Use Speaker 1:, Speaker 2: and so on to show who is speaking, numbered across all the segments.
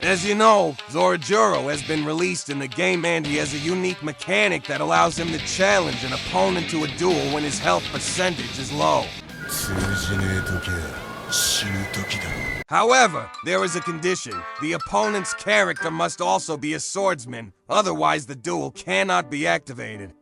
Speaker 1: As you know, Zorajuro has been released in the game and he has a unique mechanic that allows him to challenge an opponent to a duel when his health percentage is low. However, there is a condition. The opponent's character must also be a swordsman, otherwise the duel cannot be activated.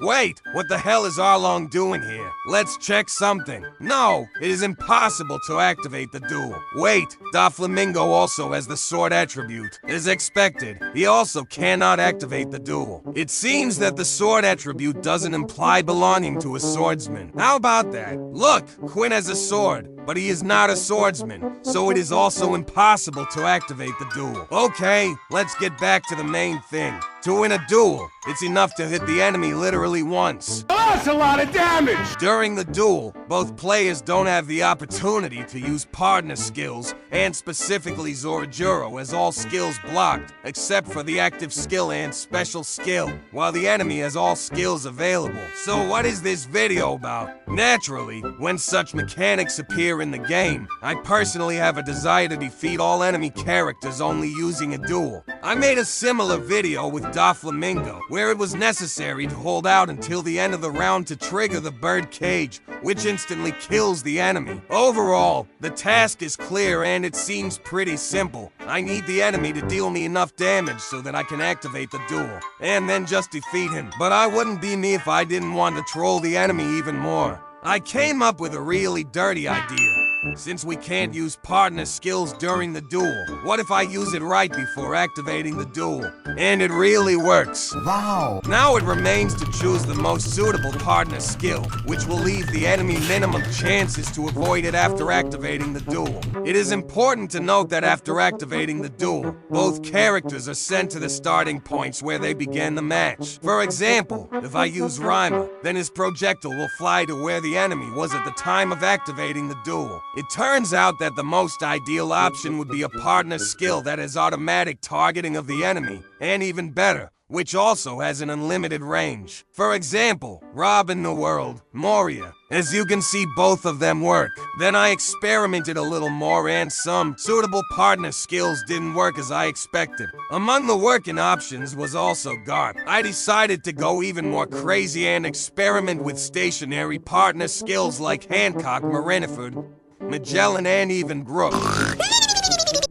Speaker 1: Wait, what the hell is Arlong doing here? Let's check something. No, it is impossible to activate the duel. Wait, Doflamingo also has the sword attribute. As expected, he also cannot activate the duel. It seems that the sword attribute doesn't imply belonging to a swordsman. How about that? Look, Quinn has a sword, but he is not a swordsman, so it is also impossible to activate the duel. Okay, let's get back to the main thing. To win a duel, it's enough to hit the enemy literally once.
Speaker 2: That's a lot of damage!
Speaker 1: During the duel, both players don't have the opportunity to use partner skills, and specifically Zorajuro has all skills blocked, except for the active skill and special skill, while the enemy has all skills available. So what is this video about? Naturally, when such mechanics appear in the game, I personally have a desire to defeat all enemy characters only using a duel. I made a similar video with Doflamingo, where it was necessary to hold out until the end of the round to trigger the bird cage, which instantly kills the enemy. Overall, the task is clear and it seems pretty simple. I need the enemy to deal me enough damage so that I can activate the duel, and then just defeat him. But I wouldn't be me if I didn't want to troll the enemy even more. I came up with a really dirty idea. Since we can't use partner skills during the duel, what if I use it right before activating the duel? And it really works.
Speaker 3: Wow!
Speaker 1: Now it remains to choose the most suitable partner skill, which will leave the enemy minimum chances to avoid it after activating the duel. It is important to note that after activating the duel, both characters are sent to the starting points where they began the match. For example, if I use Ryma, then his projectile will fly to where the enemy was at the time of activating the duel. It turns out that the most ideal option would be a partner skill that has automatic targeting of the enemy, and even better, which also has an unlimited range. For example, Rob in the World, Moria. As you can see, both of them work. Then I experimented a little more and some suitable partner skills didn't work as I expected. Among the working options was also Garp. I decided to go even more crazy and experiment with stationary partner skills like Hancock, Marineford, Magellan, and even Grook.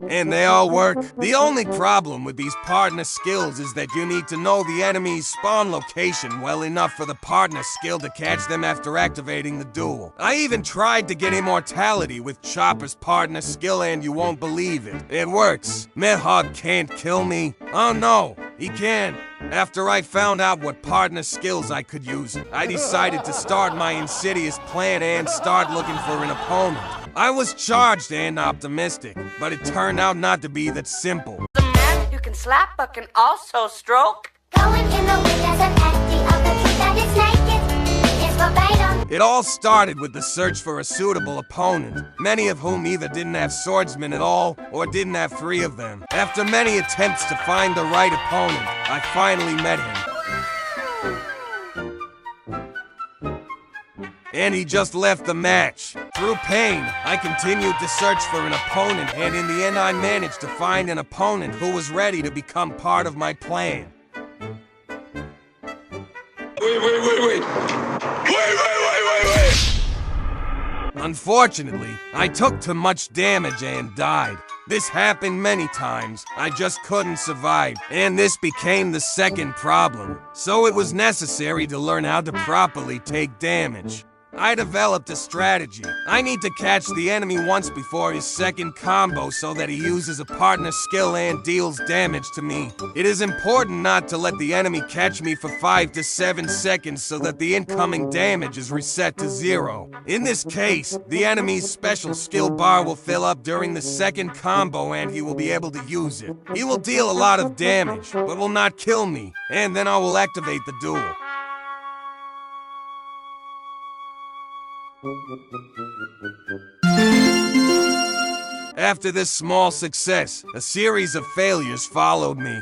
Speaker 1: And they all work. The only problem with these partner skills is that you need to know the enemy's spawn location well enough for the partner skill to catch them after activating the duel. I even tried to get immortality with Chopper's partner skill and you won't believe it. It works. Mehog can't kill me. Oh no, he can. After I found out what partner skills I could use, I decided to start my insidious plan and start looking for an opponent. I was charged and optimistic, but it turned out not to be that simple.
Speaker 4: The man you can slap but can also stroke.
Speaker 5: Going in the wind as a pasty of the truth that is naked. It's verbatim.
Speaker 1: It all started with the search for a suitable opponent, many of whom either didn't have swordsmen at all or didn't have 3 of them. After many attempts to find the right opponent, I finally met him. And he just left the match. Through pain, I continued to search for an opponent, and in the end I managed to find an opponent who was ready to become part of my plan.
Speaker 2: Wait.
Speaker 1: Unfortunately, I took too much damage and died. This happened many times, I just couldn't survive, and this became the second problem. So it was necessary to learn how to properly take damage. I developed a strategy. I need to catch the enemy once before his second combo so that he uses a partner skill and deals damage to me. It is important not to let the enemy catch me for 5 to 7 seconds so that the incoming damage is reset to 0. In this case, the enemy's special skill bar will fill up during the second combo and he will be able to use it. He will deal a lot of damage, but will not kill me, and then I will activate the duel. After this small success, a series of failures followed me.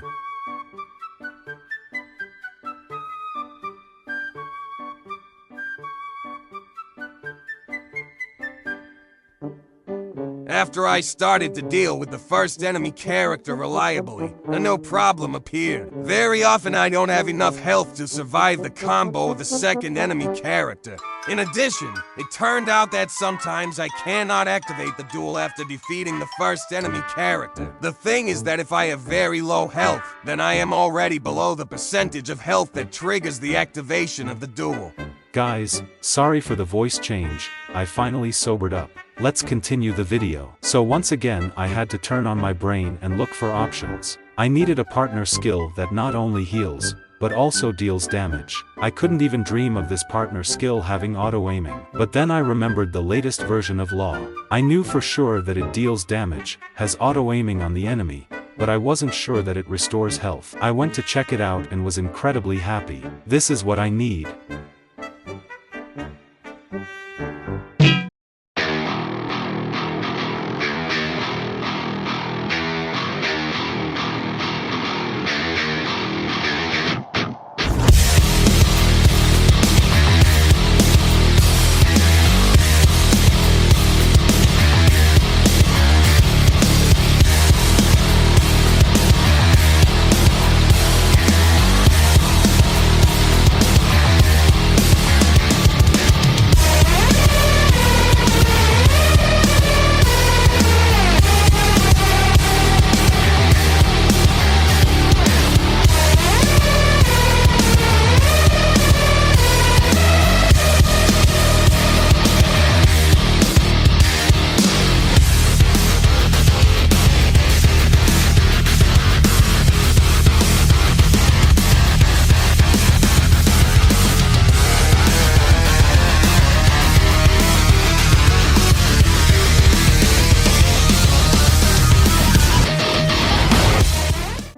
Speaker 1: After after I started to deal with the first enemy character reliably, a no problem appeared. Very often I don't have enough health to survive the combo of the second enemy character. In addition, it turned out that sometimes I cannot activate the duel after defeating the first enemy character. The thing is that if I have very low health, then I am already below the percentage of health that triggers the activation of the duel.
Speaker 3: Guys, sorry for the voice change, I finally sobered up. Let's continue the video. So once again I had to turn on my brain and look for options. I needed a partner skill that not only heals, but also deals damage. I couldn't even dream of this partner skill having auto-aiming. But then I remembered the latest version of Law. I knew for sure that it deals damage, has auto-aiming on the enemy, but I wasn't sure that it restores health. I went to check it out and was incredibly happy. This is what I need.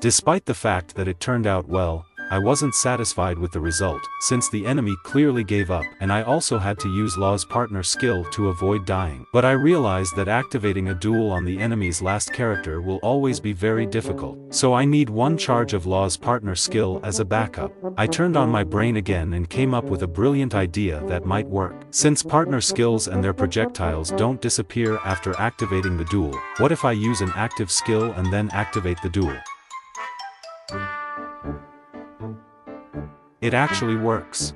Speaker 3: Despite the fact that it turned out well, I wasn't satisfied with the result, since the enemy clearly gave up, and I also had to use Law's partner skill to avoid dying. But I realized that activating a duel on the enemy's last character will always be very difficult, so I need one charge of Law's partner skill as a backup. I turned on my brain again and came up with a brilliant idea that might work. Since partner skills and their projectiles don't disappear after activating the duel, what if I use an active skill and then activate the duel? It actually works.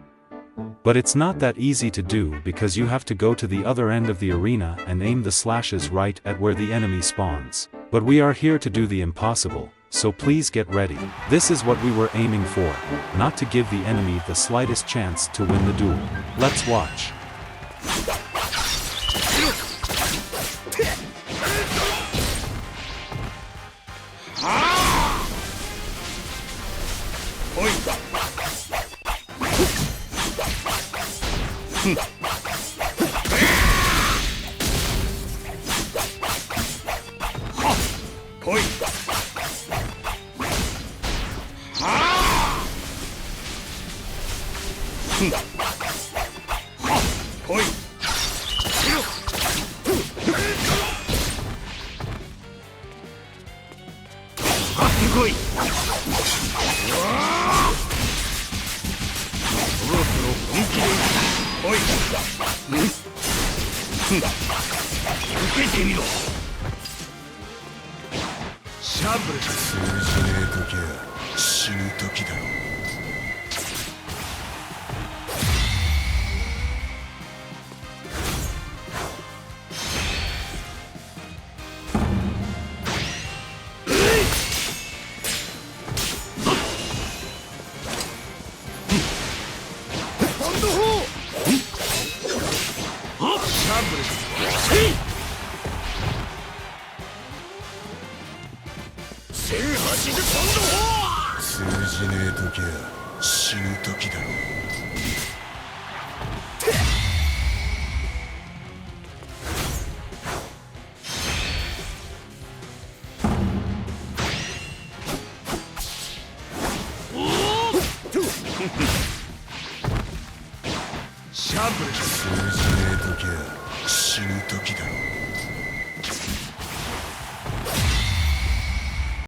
Speaker 3: But it's not that easy to do because you have to go to the other end of the arena and aim the slashes right at where the enemy spawns. But we are here to do the impossible, so please get ready. This is what we were aiming for, not to give the enemy the slightest chance to win the duel. Let's watch.